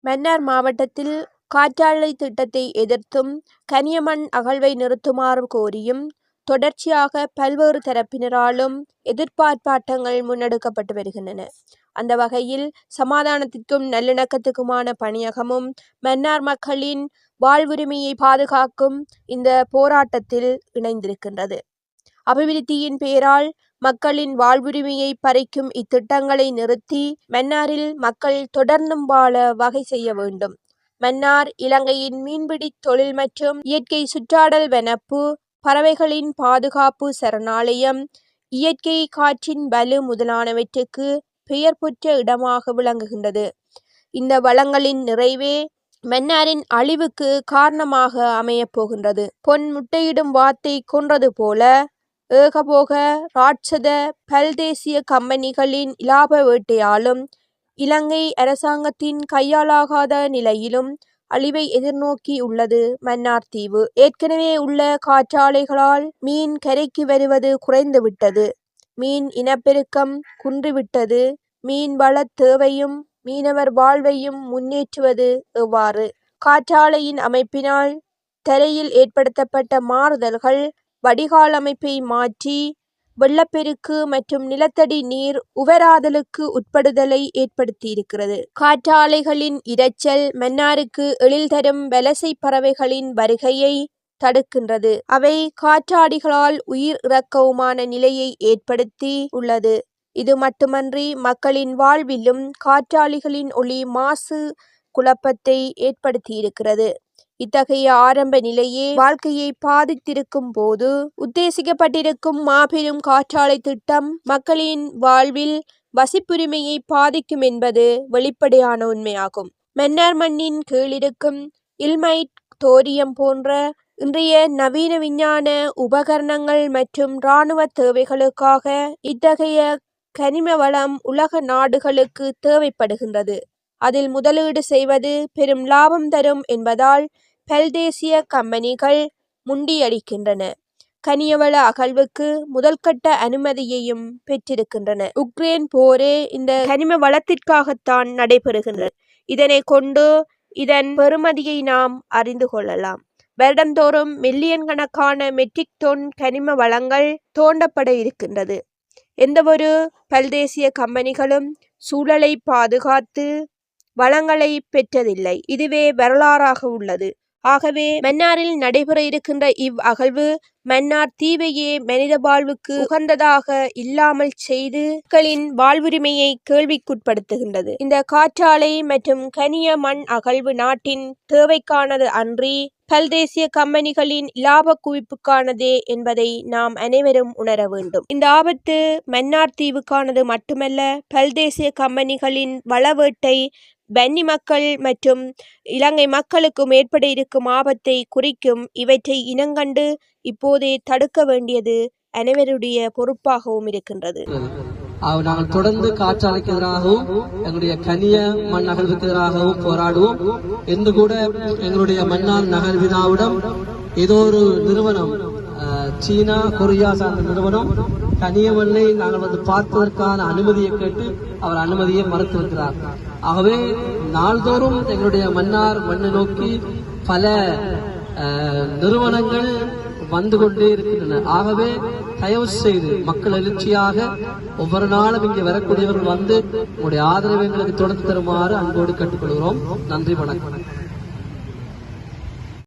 மன்னார் மாவட்டத்தில் காற்றாலை திட்டத்தை எதிர்த்தும் கனியமண் அகழ்வை நிறுத்துமாறு கோரியும் தொடர்ச்சியாக பல்வேறு தரப்பினராலும் எதிர்ப்பார்ப்பாட்டங்கள் முன்னெடுக்கப்பட்டு வருகின்றன. அந்த வகையில் சமாதானத்திற்கும் நல்லிணக்கத்துக்குமான பணியகமும் மன்னார் மக்களின் வாழ்வுரிமையை பாதுகாக்கும் இந்த போராட்டத்தில் இணைந்திருக்கின்றது. அபிவிருத்தியின் பெயரால் மக்களின் வாழ்வுரிமையை பறிக்கும் இத்திட்டங்களை நிறுத்தி மன்னாரில் மக்கள் தொடர்ந்தும் வாழ வகை செய்ய வேண்டும். மன்னார் இலங்கையின் மீன்பிடி தொழில் மற்றும் இயற்கை சுற்றாடல் வனப்பு, பறவைகளின் பாதுகாப்பு சரணாலயம், இயற்கை காற்றின் வலு முதலானவற்றுக்கு பெயர் பெற்ற இடமாக விளங்குகின்றது. இந்த வளங்களின் நிறைவே மன்னாரின் அழிவுக்கு காரணமாக அமையப் போகின்றது. பொன் முட்டையிடும் வாத்தை கொன்றது போல ஏகபோக ராட்சத பல்தேசிய கம்பெனிகளின் இலாப வேட்டையாலும் இலங்கை அரசாங்கத்தின் கையாளாகாத நிலையிலும் அழிவை எதிர்நோக்கி உள்ளது மன்னார் தீவு. ஏற்கனவே உள்ள காற்றாலைகளால் மீன் கரைக்கு வருவது குறைந்துவிட்டது. மீன் இனப்பெருக்கம் குன்றிவிட்டது. மீன் வள தேவையும் மீனவர் வாழ்வையும் முன்னேற்றுவது எவ்வாறு? காற்றாலையின் அமைப்பினால் தரையில் ஏற்படுத்தப்பட்ட மாறுதல்கள் வடிகால் அமைப்பை மாற்றி வெள்ளப்பெருக்கு மற்றும் நிலத்தடி நீர் உவராதலுக்கு உட்படுதலை ஏற்படுத்தியிருக்கிறது. காற்றாலைகளின் இரைச்சல் மன்னாருக்கு எழில் தரும் வலசை பறவைகளின் வருகையை தடுக்கின்றது. அவை காற்றாடிகளால் உயிர் இறக்கவுமான நிலையை ஏற்படுத்தி உள்ளது. இது மட்டுமன்றி மக்களின் வாழ்விலும் காற்றாலைகளின் ஒளி மாசு குழப்பத்தை ஏற்படுத்தியிருக்கிறது. இத்தகைய ஆரம்ப நிலையே வாழ்க்கையை பாதித்திருக்கும் போது உத்தேசிக்கப்பட்டிருக்கும் மாபெரும் காற்றாலை திட்டம் மக்களின் வாழ்வில் வசிப்புரிமையை பாதிக்கும் என்பது வெளிப்படையான உண்மையாகும். மன்னார் மண்ணின் கீழிருக்கும் இல்மைட், தோரியம் போன்ற இன்றைய நவீன விஞ்ஞான உபகரணங்கள் மற்றும் இராணுவ தேவைகளுக்காக இத்தகைய கனிம வளம் உலக நாடுகளுக்கு தேவைப்படுகின்றது. அதில் முதலீடு செய்வது பெரும் லாபம் தரும் என்பதால் பல்தேசிய கம்பெனிகள் முண்டியடிக்கின்றன. கனியவள அகழ்வுக்கு முதல்கட்ட அனுமதியையும் பெற்றிருக்கின்றன. உக்ரைன் போரே இந்த கனிம வளத்திற்காகத்தான் நடைபெறுகின்றது. இதனை கொண்டு இதன் பெறுமதியை நாம் அறிந்து கொள்ளலாம். வருடந்தோறும் மில்லியன் கணக்கான மெட்ரிக் டன் கனிம வளங்கள் தோண்டப்பட இருக்கின்றது. எந்தவொரு பல்தேசிய கம்பெனிகளும் சூழலை பாதுகாத்து வளங்களை பெற்றதில்லை. இதுவே வரலாறாக உள்ளது. ஆகவே மன்னாரில் நடைபெற இருக்கின்ற இவ் அகழ்வு மன்னார் தீவையே மனித வாழ்வுக்கு உகந்ததாக இல்லாமல் செய்து மக்களின் வாழ்வுரிமையை கேள்விக்குட்படுத்துகின்றது. இந்த காற்றாலை மற்றும் கனிய மண் அகழ்வு நாட்டின் தேவைக்கானது அன்றி பல்தேசிய கம்பெனிகளின் இலாப குவிப்புக்கானதே என்பதை நாம் அனைவரும் உணர வேண்டும். இந்த ஆபத்து மன்னார் தீவுக்கானது மட்டுமல்ல, பல்தேசிய கம்பெனிகளின் வளவேட்டை வன்னி மக்கள் மற்றும் இலங்கை மக்களுக்கும் ஏற்பட இருக்கும் ஆபத்தை குறிக்கும். இவற்றை இனங்கண்டு இப்போதே தடுக்க வேண்டியது அனைவருடைய பொறுப்பாகவும் இருக்கின்றது. நாங்கள் தொடர்ந்து காற்றாலைக்கு எதிராகவும் எங்களுடைய கனிய மண் அகழ்வுக்கு எதிராகவும் போராடுவோம். என்று கூட எங்களுடைய மன்னார் நகர் வினாவிடம் ஏதோ ஒரு நிறுவனம், சீனா கொரியா சார்ந்த நிறுவனம் கனிய மண்ணை நாங்கள் பார்ப்பதற்கான அனுமதியை கேட்டு அவர் அனுமதியை மறுத்திருக்கிறார். ஆகவே நாள்தோறும் எங்களுடைய மன்னார் மண்ணை நோக்கி பல நிறுவனங்கள் வந்து கொண்டே இருக்கின்றன. ஆகவே தயவு செய்து மக்கள் எழுச்சியாக ஒவ்வொரு நாளும் இங்கே வரக்கூடியவர்கள் வந்து உங்களுடைய ஆதரவை எங்களுக்கு தொடர்ந்து தருமாறு அன்போடு கேட்டுக்கொள்கிறோம். நன்றி, வணக்கம்.